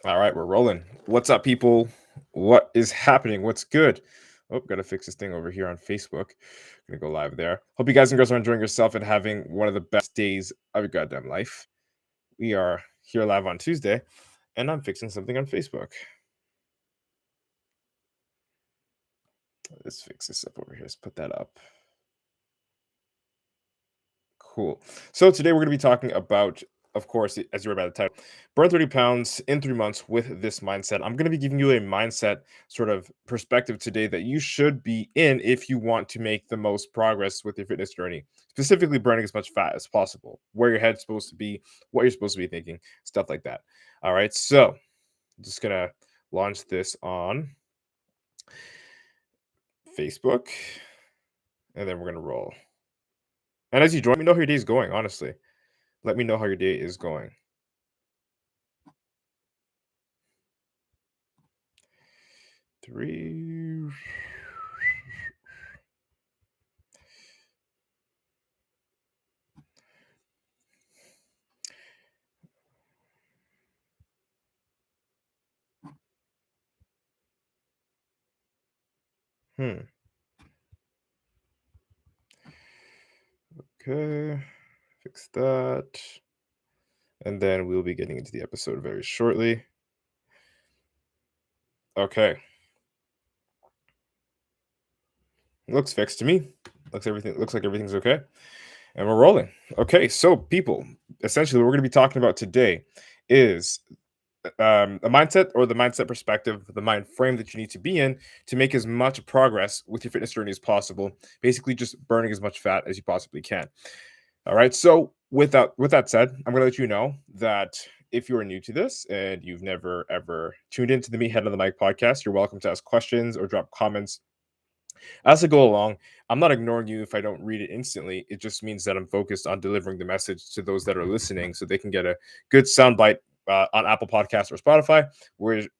All right, we're rolling. What's up, people? What is happening? What's good? Oh, gotta fix this thing over here on Facebook. Gonna go live there. Hope you guys and girls are enjoying yourself and having one of the best days of your goddamn life. We are here live on Tuesday, and I'm fixing something on Facebook. Let's fix this up over here. Let's put that up. Cool. So today we're going to be talking about, of course, as you read by the title, burn 30 pounds in 3 months with this mindset. I'm going to be giving you a mindset sort of perspective today that you should be in if you want to make the most progress with your fitness journey, specifically burning as much fat as possible, where your head's supposed to be, what you're supposed to be thinking, stuff like that. All right. So I'm just going to launch this on Facebook, and then we're going to roll. And as you join, let me know how your day is going, honestly. Let me know how your day is going. Three. Okay. Fix that. And then we'll be getting into the episode very shortly. Okay. Looks fixed to me. Looks like everything's okay. And we're rolling. Okay, so people, essentially what we're going to be talking about today is a mindset or the mindset perspective, the mind frame that you need to be in to make as much progress with your fitness journey as possible. Basically, just burning as much fat as you possibly can. All right. So with that said, I'm gonna let you know that if you are new to this and you've never ever tuned into the Meathead on the Mic podcast, you're welcome to ask questions or drop comments as I go along. I'm not ignoring you if I don't read it instantly. It just means that I'm focused on delivering the message to those that are listening so they can get a good soundbite on Apple Podcasts or Spotify,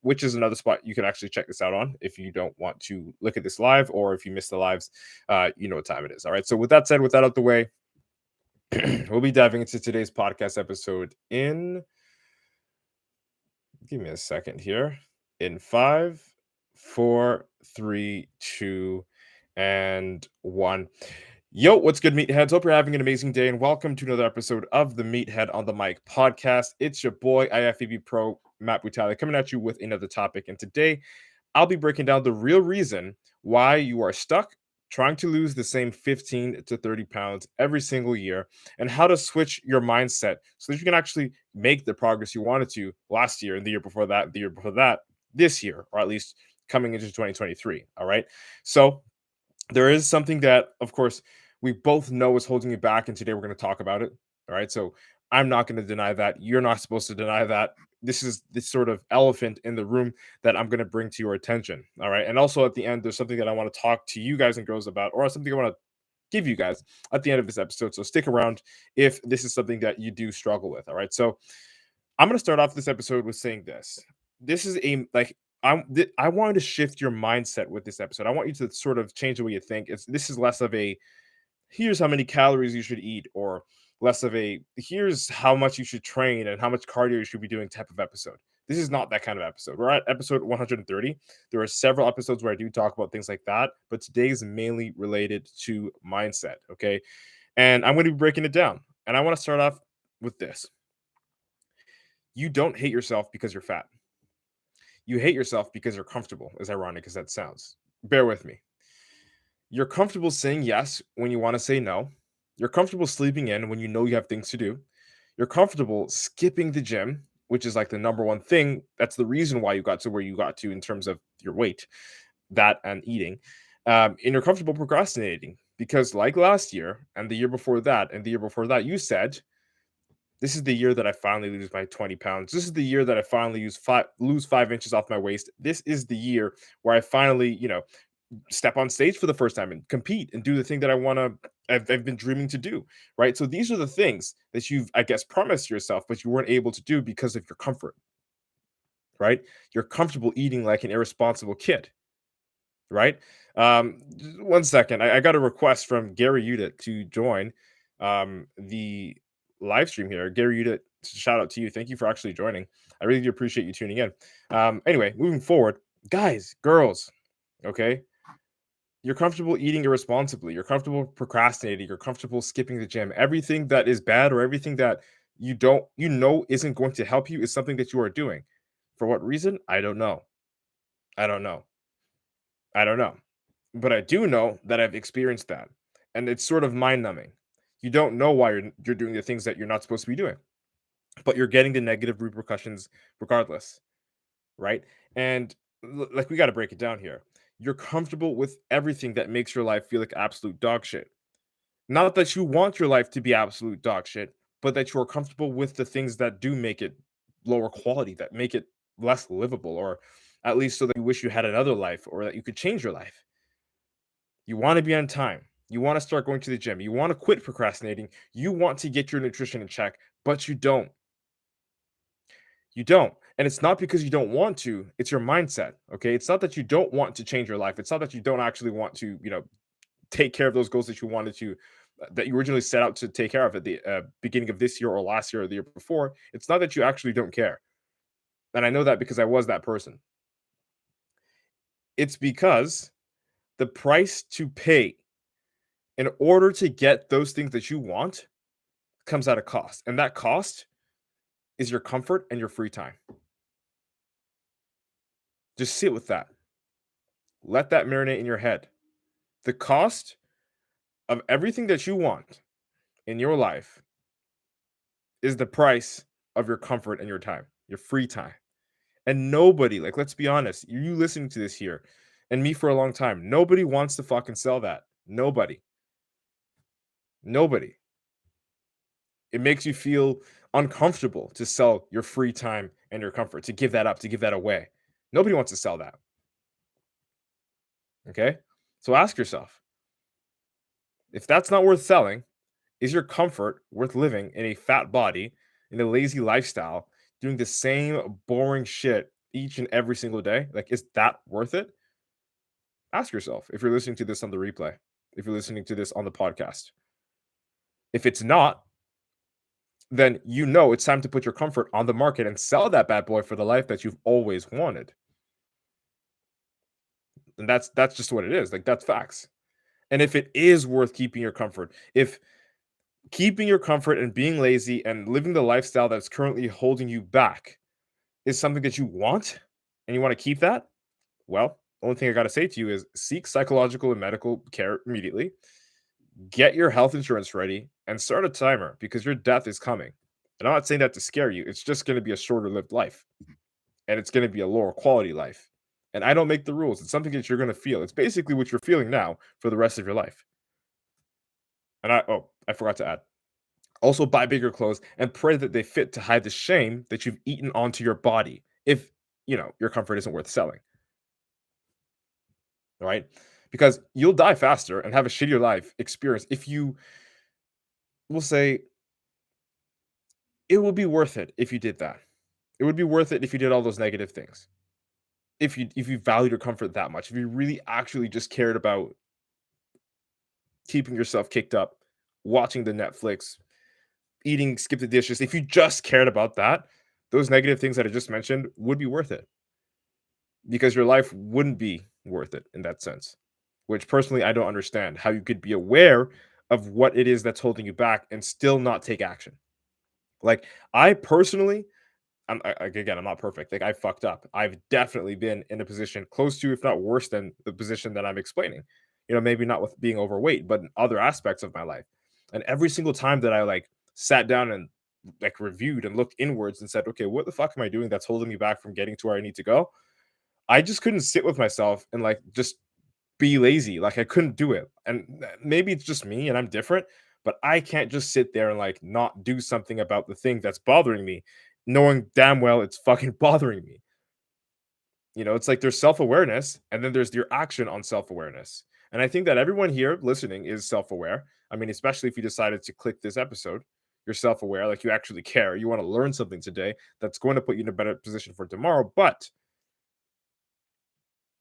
which is another spot you can actually check this out on if you don't want to look at this live, or if you miss the lives, you know what time it is. All right. So with that said, with that out the way, we'll be diving into today's podcast episode in, give me a second here, in 5, 4, 3, 2, and 1. Yo, what's good, meatheads? Hope you're having an amazing day, and welcome to another episode of the Meathead on the Mic podcast. It's your boy, IFBB Pro, Matt Butali, coming at you with another topic. And today, I'll be breaking down the real reason why you are stuck trying to lose the same 15 to 30 pounds every single year, and how to switch your mindset so that you can actually make the progress you wanted to last year and the year before that, this year, or at least coming into 2023. All right. So there is something that, of course, we both know is holding you back, and today we're going to talk about it. All right. So I'm not going to deny that. You're not supposed to deny that. This is this sort of elephant in the room that I'm going to bring to your attention. All right. And also at the end, there's something that I want to talk to you guys and girls about, or something I want to give you guys at the end of this episode. So stick around if this is something that you do struggle with. All right. So I'm going to start off this episode with saying this. This is I wanted to shift your mindset with this episode. I want you to sort of change the way you think. This is less of a here's how many calories you should eat, or less of a here's how much you should train and how much cardio you should be doing type of episode. This is not that kind of episode. We're at episode 130. There are several episodes where I do talk about things like that, but today is mainly related to mindset. Okay. And I'm going to be breaking it down. And I want to start off with this. You don't hate yourself because you're fat. You hate yourself because you're comfortable, as ironic as that sounds. Bear with me. You're comfortable saying yes when you want to say no. You're comfortable sleeping in when you know you have things to do. You're comfortable skipping the gym, which is like the number one thing. That's the reason why you got to where you got to in terms of your weight, that and eating. And you're comfortable procrastinating because, like last year and the year before that and the year before that, you said, this is the year that I finally lose my 20 pounds. This is the year that I finally lose 5 inches off my waist. This is the year where I finally, step on stage for the first time and compete and do the thing that I've been dreaming to do. Right. So these are the things that you've, I guess, promised yourself, but you weren't able to do because of your comfort. Right. You're comfortable eating like an irresponsible kid. Right. One second. I got a request from Gary Udit to join the live stream here. Gary Udit shout out to you. Thank you for actually joining. I really do appreciate you tuning in. Anyway, moving forward, guys, girls, okay, you're comfortable eating irresponsibly. You're comfortable procrastinating. You're comfortable skipping the gym. Everything that is bad or everything that isn't going to help you is something that you are doing. For what reason? I don't know. I don't know. I don't know. But I do know that I've experienced that. And it's sort of mind numbing. You don't know why you're doing the things that you're not supposed to be doing, but you're getting the negative repercussions regardless, right? And like we got to break it down here. You're comfortable with everything that makes your life feel like absolute dog shit. Not that you want your life to be absolute dog shit, but that you're comfortable with the things that do make it lower quality, that make it less livable, or at least so that you wish you had another life or that you could change your life. You want to be on time. You want to start going to the gym. You want to quit procrastinating. You want to get your nutrition in check, but you don't. You don't. And it's not because you don't want to, it's your mindset. Okay. It's not that you don't want to change your life. It's not that you don't actually want to, take care of those goals that you wanted to, that you originally set out to take care of at the beginning of this year or last year or the year before. It's not that you actually don't care. And I know that because I was that person. It's because the price to pay in order to get those things that you want comes at a cost. And that cost is your comfort and your free time. Just sit with that. Let that marinate in your head. The cost of everything that you want in your life is the price of your comfort and your time, your free time. And nobody, like, let's be honest, you listening to this here and me for a long time, nobody wants to fucking sell that. Nobody. Nobody. It makes you feel uncomfortable to sell your free time and your comfort, to give that up, to give that away. Nobody wants to sell that. Okay? So ask yourself, if that's not worth selling, is your comfort worth living in a fat body, in a lazy lifestyle, doing the same boring shit each and every single day? Like, is that worth it? Ask yourself if you're listening to this on the replay, if you're listening to this on the podcast. If it's not, then you know it's time to put your comfort on the market and sell that bad boy for the life that you've always wanted. And that's just what it is. Like, that's facts. And if it is worth keeping your comfort, if keeping your comfort and being lazy and living the lifestyle that's currently holding you back is something that you want and you want to keep that, well, the only thing I got to say to you is seek psychological and medical care immediately. Get your health insurance ready and start a timer because your death is coming. And I'm not saying that to scare you. It's just going to be a shorter lived life and it's going to be a lower quality life. And I don't make the rules. It's something that you're going to feel. It's basically what you're feeling now for the rest of your life. And I forgot to add. Also buy bigger clothes and pray that they fit to hide the shame that you've eaten onto your body if, your comfort isn't worth selling. Right? Because you'll die faster and have a shittier life experience if you will say it will be worth it if you did that. It would be worth it if you did all those negative things. If you valued your comfort that much, if you really actually just cared about keeping yourself kicked up, watching the Netflix, eating, skip the dishes, if you just cared about that, those negative things that I just mentioned would be worth it because your life wouldn't be worth it in that sense, which personally I don't understand how you could be aware of what it is that's holding you back and still not take action. Like, I personally, again, I'm not perfect. Like, I fucked up. I've definitely been in a position close to, if not worse than the position that I'm explaining. Maybe not with being overweight, but in other aspects of my life. And every single time that I sat down and reviewed and looked inwards and said, okay, what the fuck am I doing that's holding me back from getting to where I need to go? I just couldn't sit with myself and just be lazy. Like, I couldn't do it. And maybe it's just me and I'm different, but I can't just sit there and not do something about the thing that's bothering me, knowing damn well it's fucking bothering me. It's like there's self-awareness and then there's your action on self-awareness. And I think that everyone here listening is self-aware. I mean, especially if you decided to click this episode, you're self-aware, like you actually care. You want to learn something today that's going to put you in a better position for tomorrow, but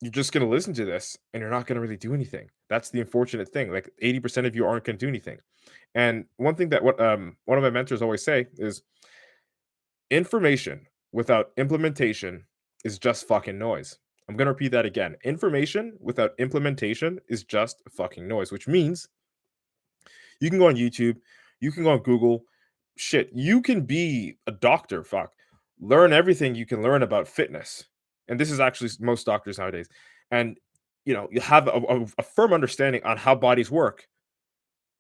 you're just going to listen to this and you're not going to really do anything. That's the unfortunate thing. Like 80% of you aren't going to do anything. And one thing that one of my mentors always say is Information without implementation is just fucking noise. I'm going to repeat that again. Information without implementation is just fucking noise, which means you can go on YouTube, you can go on Google, shit, you can be a doctor, fuck. Learn everything you can learn about fitness. And this is actually most doctors nowadays. And you have a firm understanding on how bodies work.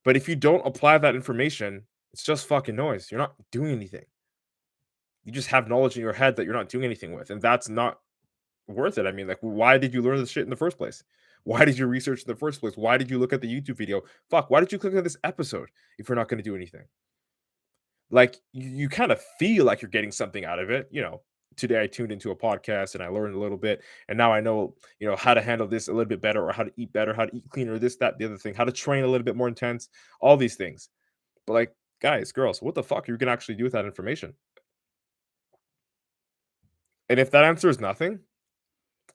But if you don't apply that information, it's just fucking noise. You're not doing anything. You just have knowledge in your head that you're not doing anything with. And that's not worth it. I mean, like, why did you learn this shit in the first place? Why did you research in the first place? Why did you look at the YouTube video? Fuck, why did you click on this episode if you're not going to do anything? Like, you kind of feel like you're getting something out of it. Today I tuned into a podcast and I learned a little bit, and now I know, how to handle this a little bit better, or how to eat better, how to eat cleaner, this, that, the other thing, how to train a little bit more intense, all these things. But like, guys, girls, what the fuck are you gonna actually do with that information? And if that answer is nothing,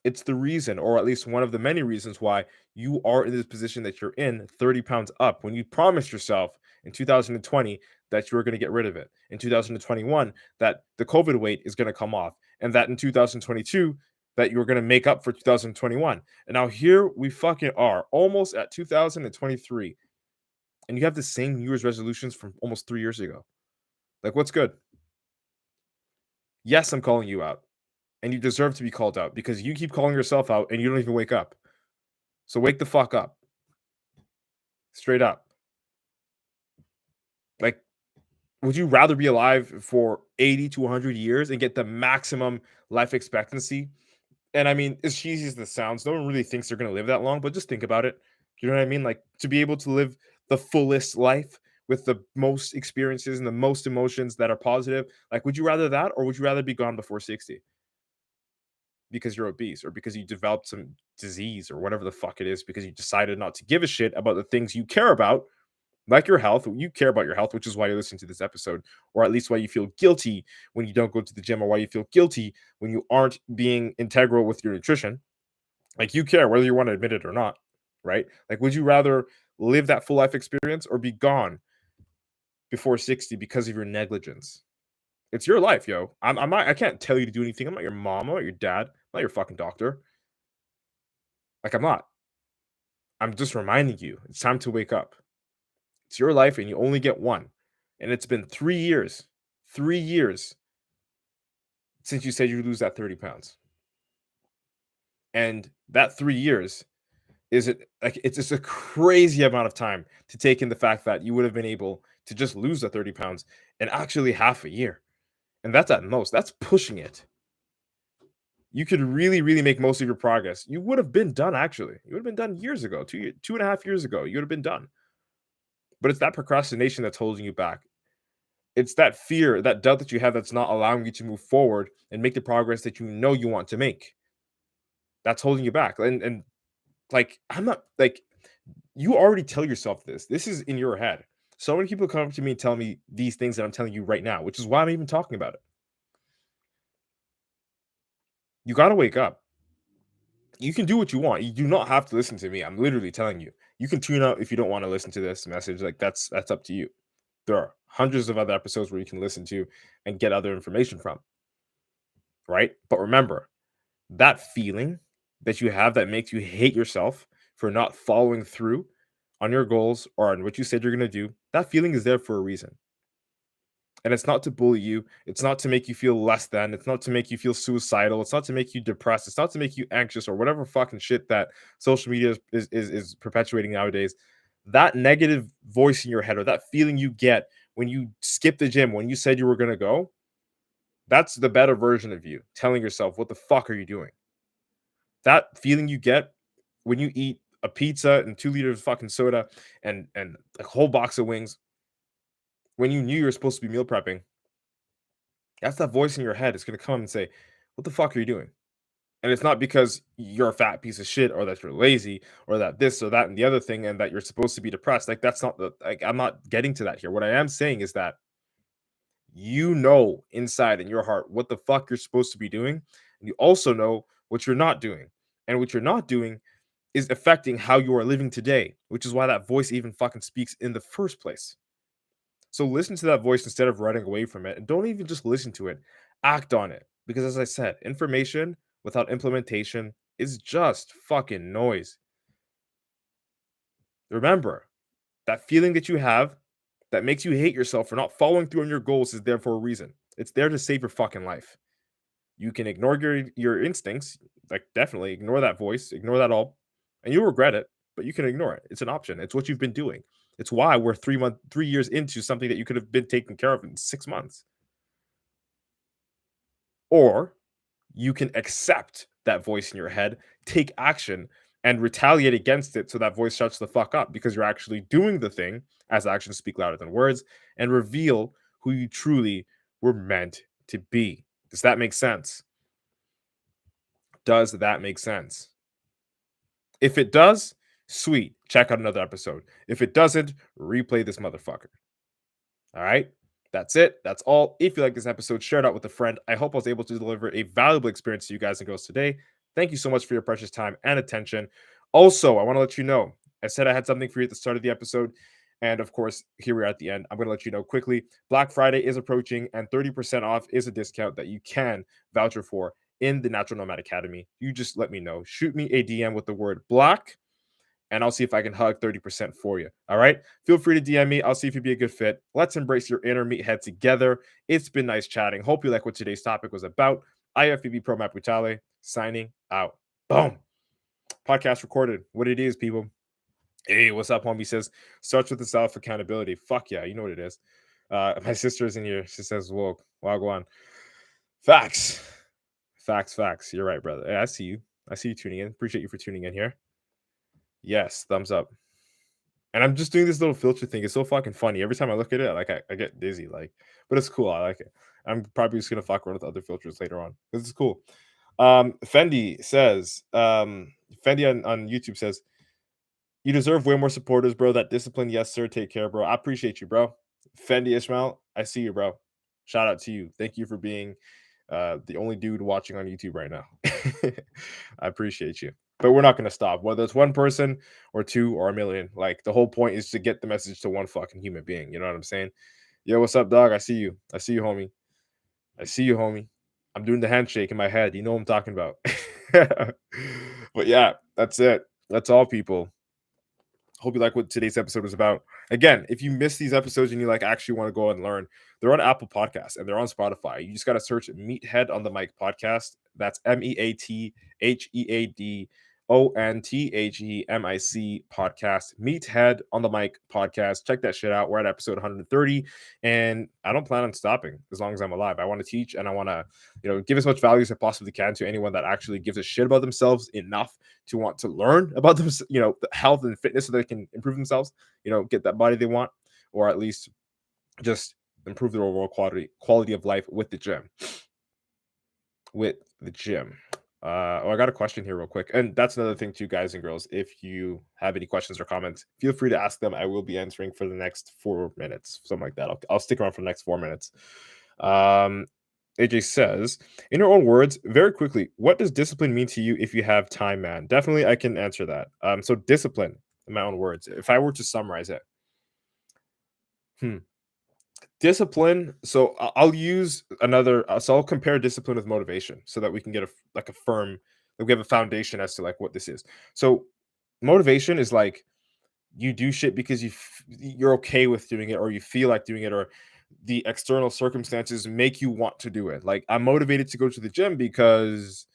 it's the reason, or at least one of the many reasons, why you are in this position that you're in, 30 pounds up, when you promised yourself in 2020 that you were going to get rid of it, in 2021 that the COVID weight is going to come off, and that in 2022 that you were going to make up for 2021. And now here we fucking are, almost at 2023, and you have the same New Year's resolutions from almost 3 years ago. Like, what's good? Yes, I'm calling you out. And you deserve to be called out because you keep calling yourself out and you don't even wake up. So wake the fuck up. Straight up. Like, would you rather be alive for 80 to 100 years and get the maximum life expectancy? And I mean, as cheesy as this sounds, no one really thinks they're going to live that long, but just think about it. You know what I mean? Like, to be able to live the fullest life with the most experiences and the most emotions that are positive. Like, would you rather that, or would you rather be gone before 60? Because you're obese, or because you developed some disease, or whatever the fuck it is, because you decided not to give a shit about the things you care about, like your health. You care about your health, which is why you're listening to this episode, or at least why you feel guilty when you don't go to the gym, or why you feel guilty when you aren't being integral with your nutrition. Like, you care whether you want to admit it or not, right? Like, would you rather live that full life experience or be gone before 60 because of your negligence? It's your life, yo. I'm not. I can't tell you to do anything. I'm not your mom. I'm not your dad. I'm not your fucking doctor. Like, I'm not. I'm just reminding you. It's time to wake up. It's your life, and you only get one. And it's been 3 years. 3 years since you said you'd lose that 30 pounds. And that 3 years is it like it's just a crazy amount of time to take in the fact that you would have been able to just lose the 30 pounds in actually half a year. And that's at most. That's pushing it. You could really, really make most of your progress. You would have been done, actually. You would have been done years ago, 2.5 years ago. You would have been done. But it's that procrastination that's holding you back. It's that fear, that doubt that you have that's not allowing you to move forward and make the progress that you know you want to make. That's holding you back. And like, I'm not like, you already tell yourself this. This is in your head. So many people come up to me and tell me these things that I'm telling you right now, which is why I'm even talking about it. You got to wake up. You can do what you want. You do not have to listen to me. I'm literally telling you. You can tune out if you don't want to listen to this message. Like, that's up to you. There are hundreds of other episodes where you can listen to and get other information from, right? But remember, that feeling that you have that makes you hate yourself for not following through on your goals or on what you said you're going to do, that feeling is there for a reason. And it's not to bully you. It's not to make you feel less than. It's not to make you feel suicidal. It's not to make you depressed. It's not to make you anxious or whatever fucking shit that social media is perpetuating nowadays. That negative voice in your head, or that feeling you get when you skip the gym, when you said you were going to go, that's the better version of you telling yourself, what the fuck are you doing? That feeling you get when you eat a pizza and 2 liters of fucking soda and a whole box of wings, when you knew you were supposed to be meal prepping, that's that voice in your head. It's going to come and say, what the fuck are you doing? And it's not because you're a fat piece of shit, or that you're lazy, or that this or that and the other thing, and that you're supposed to be depressed. Like, that's not like, I'm not getting to that here. What I am saying is that you know inside in your heart what the fuck you're supposed to be doing. And you also know what you're not doing. And what you're not doing is affecting how you are living today, which is why that voice even fucking speaks in the first place. So listen to that voice instead of running away from it. And don't even just listen to it, act on it. Because as I said, information without implementation is just fucking noise. Remember, that feeling that you have that makes you hate yourself for not following through on your goals is there for a reason. It's there to save your fucking life. You can ignore your instincts, like definitely ignore that voice, ignore that all, and you'll regret it, but you can ignore it. It's an option. It's what you've been doing. It's why we're 3 years into something that you could have been taken care of in 6 months. Or you can accept that voice in your head, take action, and retaliate against it so that voice shuts the fuck up because you're actually doing the thing, as actions speak louder than words, and reveal who you truly were meant to be. Does that make sense? Does that make sense? If it does, sweet. Check out another episode. If it doesn't, replay this motherfucker. All right. That's it. That's all. If you like this episode, share it out with a friend. I hope I was able to deliver a valuable experience to you guys and girls today. Thank you so much for your precious time and attention. Also, I want to let you know, I said I had something for you at the start of the episode. And of course, here we are at the end. I'm going to let you know quickly. Black Friday is approaching, and 30% off is a discount that you can voucher for in the Natural Nomad Academy. You just let me know. Shoot me a DM with the word black, and I'll see if I can hug 30% for you. All right. Feel free to DM me. I'll see if you'd be a good fit. Let's embrace your inner meathead together. It's been nice chatting. Hope you like what today's topic was about. IFBB PRO Matt Butale signing out. Boom. Podcast recorded. What it is, people. Hey, what's up, homie? Says, starts with the self accountability. Fuck yeah. You know what it is. My sister's in here. She says, whoa, go on. Facts. Facts. You're right, brother. Hey, I see you. I see you tuning in. Appreciate you for tuning in here. Yes, thumbs up. And I'm just doing this little filter thing. It's so fucking funny. Every time I look at it, like I get dizzy. Like, but it's cool. I like it. I'm probably just gonna fuck around with other filters later on because it's cool. Fendi says, Fendi on YouTube says, you deserve way more supporters, bro. That discipline, yes, sir. Take care, bro. I appreciate you, bro. Fendi Ishmael, I see you, bro. Shout out to you. Thank you for being the only dude watching on YouTube right now. I appreciate you. But we're not going to stop, whether it's one person or two or a million. Like, the whole point is to get the message to one fucking human being. You know what I'm saying? Yo, what's up, dog? I see you. I see you, homie. I see you, homie. I'm doing the handshake in my head. You know what I'm talking about. But yeah, that's it. That's all, people. Hope you like what today's episode was about. Again, if you miss these episodes and you like actually want to go and learn, they're on Apple Podcasts and they're on Spotify. You just got to search Meathead on the Mic podcast. That's MEATHEADONTHEMIC podcast. Meathead on the Mic podcast. Check that shit out. We're at episode 130, and I don't plan on stopping as long as I'm alive. I want to teach and I want to, give as much value as I possibly can to anyone that actually gives a shit about themselves enough to want to learn about them, the health and fitness so they can improve themselves, get that body they want, or at least just improve their overall quality of life with the gym. I got a question here real quick. And that's another thing too, guys and girls. If you have any questions or comments, feel free to ask them. I will be answering for the next 4 minutes, something like that. I'll stick around for the next 4 minutes. AJ says, in your own words, very quickly, what does discipline mean to you if you have time, man? Definitely, I can answer that. So discipline, in my own words, if I were to summarize it, discipline. So I'll use another. So I'll compare discipline with motivation, so that we can get a firm, like we have a foundation as to like what this is. So motivation is like you do shit because you're okay with doing it, or you feel like doing it, or the external circumstances make you want to do it. Like, I'm motivated to go to the gym because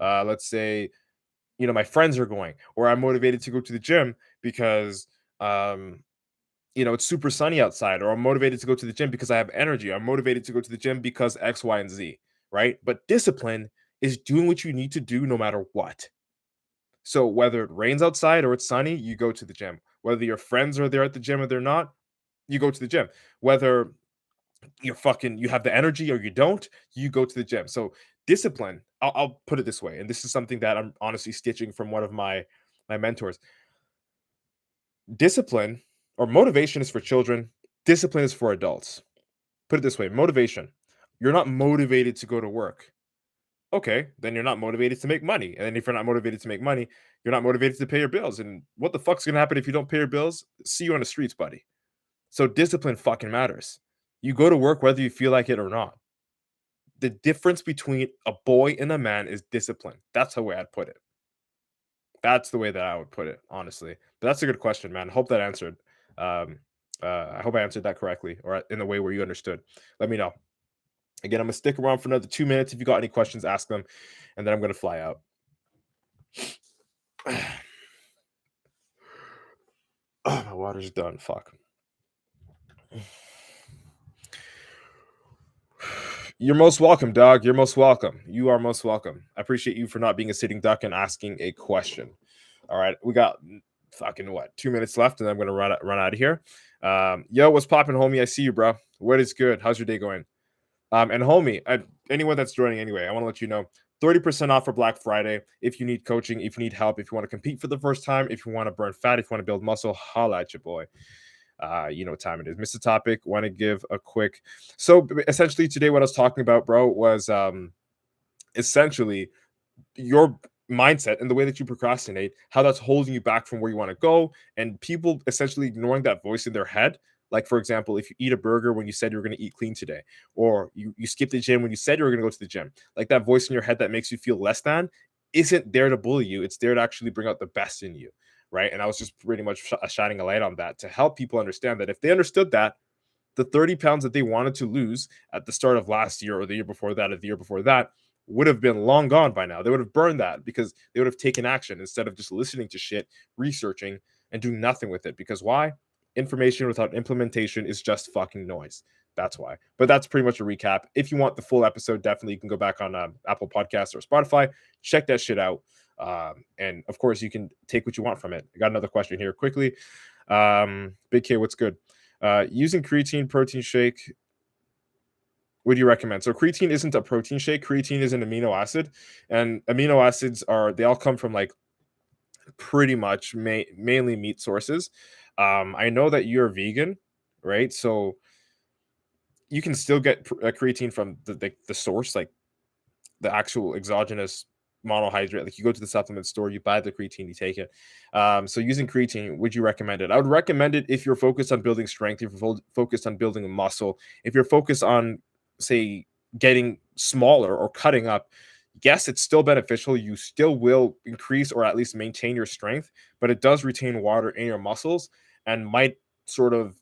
let's say my friends are going, or I'm motivated to go to the gym because it's super sunny outside, or I'm motivated to go to the gym because I have energy. I'm motivated to go to the gym because X, Y, and Z, right? But discipline is doing what you need to do no matter what. So whether it rains outside or it's sunny, you go to the gym. Whether your friends are there at the gym or they're not, you go to the gym. Whether you have the energy or you don't, you go to the gym. So discipline, I'll put it this way, and this is something that I'm honestly stitching from one of my mentors. Discipline or motivation is for children. Discipline is for adults. Put it this way, motivation. You're not motivated to go to work. Okay, then you're not motivated to make money. And then if you're not motivated to make money, you're not motivated to pay your bills. And what the fuck's going to happen if you don't pay your bills? See you on the streets, buddy. So discipline fucking matters. You go to work whether you feel like it or not. The difference between a boy and a man is discipline. That's the way I'd put it. That's the way that I would put it, honestly. But that's a good question, man. Hope that answered. Um, I hope I answered that correctly or in the way where you understood. Let me know. Again, I'm gonna stick around for another 2 minutes. If you got any questions, ask them, and then I'm gonna fly out. Oh, my water's done. Fuck. You're most welcome, dog. You're most welcome. You are most welcome. I appreciate you for not being a sitting duck and asking a question. All right, we got fucking what 2 minutes left, and I'm gonna run out of here. Yo, what's popping, homie? I see you, bro. What is good? How's your day going? And homie, anyone that's joining anyway, I want to let you know 30% off for Black Friday. If you need coaching, if you need help, if you want to compete for the first time, if you want to burn fat, if you want to build muscle, holla at your boy. You know what time it is. Missed the topic. Want to give a quick. So essentially, today what I was talking about, bro, was essentially your mindset and the way that you procrastinate, how that's holding you back from where you want to go, and people essentially ignoring that voice in their head. Like, for example, if you eat a burger when you said you were going to eat clean today, or you skip the gym when you said you were going to go to the gym, like that voice in your head that makes you feel less than isn't there to bully you. It's there to actually bring out the best in you. Right. And I was just pretty much shining a light on that to help people understand that if they understood that, the 30 pounds that they wanted to lose at the start of last year or the year before that or the year before that would have been long gone by now. They would have burned that because they would have taken action instead of just listening to shit, researching, and doing nothing with it. Because why? Information without implementation is just fucking noise. That's why. But that's pretty much a recap. If you want the full episode, definitely you can go back on Apple Podcasts or Spotify, check that shit out. And of course, you can take what you want from it. I got another question here quickly. Big K, what's good? Using creatine protein shake, would you recommend? So creatine isn't a protein shake. Creatine is an amino acid, and amino acids they all come from like pretty much mainly meat sources. I know that you're vegan, right? So you can still get creatine from the source, like the actual exogenous monohydrate. Like you go to the supplement store, you buy the creatine, you take it. So using creatine, would you recommend it? I would recommend it if you're focused on building strength, if you're focused on building a muscle, if you're focused on, say, getting smaller or cutting up. Yes, it's still beneficial. You still will increase or at least maintain your strength, but it does retain water in your muscles and might sort of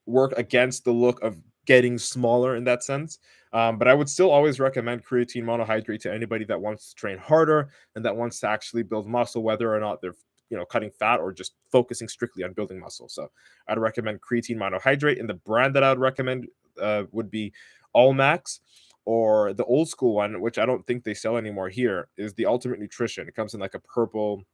work against the look of getting smaller in that sense. But I would still always recommend creatine monohydrate to anybody that wants to train harder and that wants to actually build muscle, whether or not they're cutting fat or just focusing strictly on building muscle. So I'd recommend creatine monohydrate, and the brand that I would recommend would be All Max, or the old school one, which I don't think they sell anymore here, is the Ultimate Nutrition. It comes in like a purple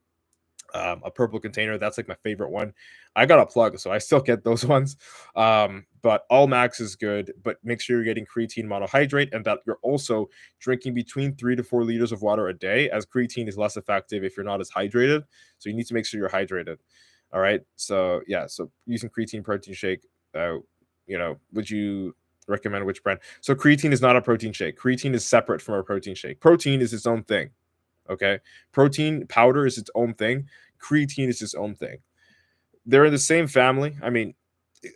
container. That's like my favorite one. I got a plug, so I still get those ones. But All Max is good, but make sure you're getting creatine monohydrate and that you're also drinking between 3 to 4 liters of water a day, as creatine is less effective if you're not as hydrated. So you need to make sure you're hydrated. All right. So yeah, so using creatine protein shake, would you recommend which brand? So creatine is not a protein shake. Creatine is separate from a protein shake. Protein is its own thing. Okay. Protein powder is its own thing. Creatine is its own thing. They're in the same family. I mean,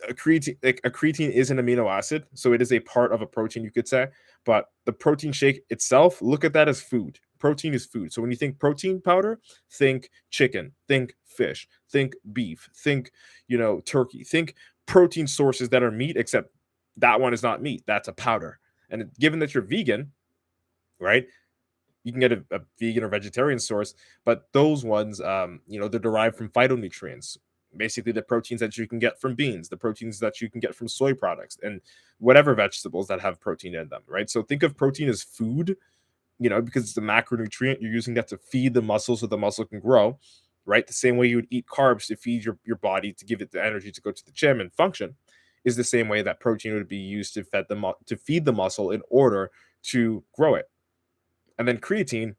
a creatine is an amino acid, so it is a part of a protein, you could say. But the protein shake itself, look at that as food. Protein is food. So when you think protein powder, think chicken, think fish, think beef, think turkey, think protein sources that are meat, except that one is not meat. That's a powder. And given that you're vegan, right? You can get a vegan or vegetarian source, but those ones, they're derived from phytonutrients, basically the proteins that you can get from beans, the proteins that you can get from soy products, and whatever vegetables that have protein in them, right? So think of protein as food, because it's a macronutrient. You're using that to feed the muscle so the muscle can grow, right? The same way you would eat carbs to feed your body, to give it the energy to go to the gym and function, is the same way that protein would be used to feed the muscle in order to grow it. And then creatine,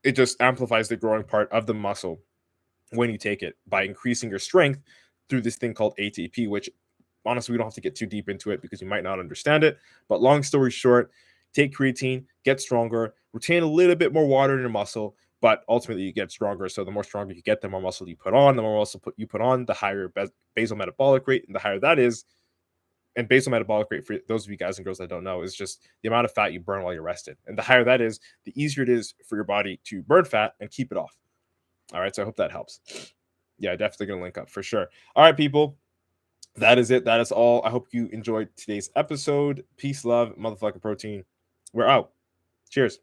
it just amplifies the growing part of the muscle when you take it by increasing your strength through this thing called ATP, which honestly, we don't have to get too deep into it because you might not understand it. But long story short, take creatine, get stronger, retain a little bit more water in your muscle, but ultimately you get stronger. So the more stronger you get, the more muscle you put on. The more muscle you put on, the higher basal metabolic rate, and the higher that is, And basal metabolic rate, for those of you guys and girls that don't know, is just the amount of fat you burn while you're rested. And the higher that is, the easier it is for your body to burn fat and keep it off. All right, so I hope that helps. Yeah, definitely going to link up for sure. All right, people. That is it. That is all. I hope you enjoyed today's episode. Peace, love, motherfucking protein. We're out. Cheers.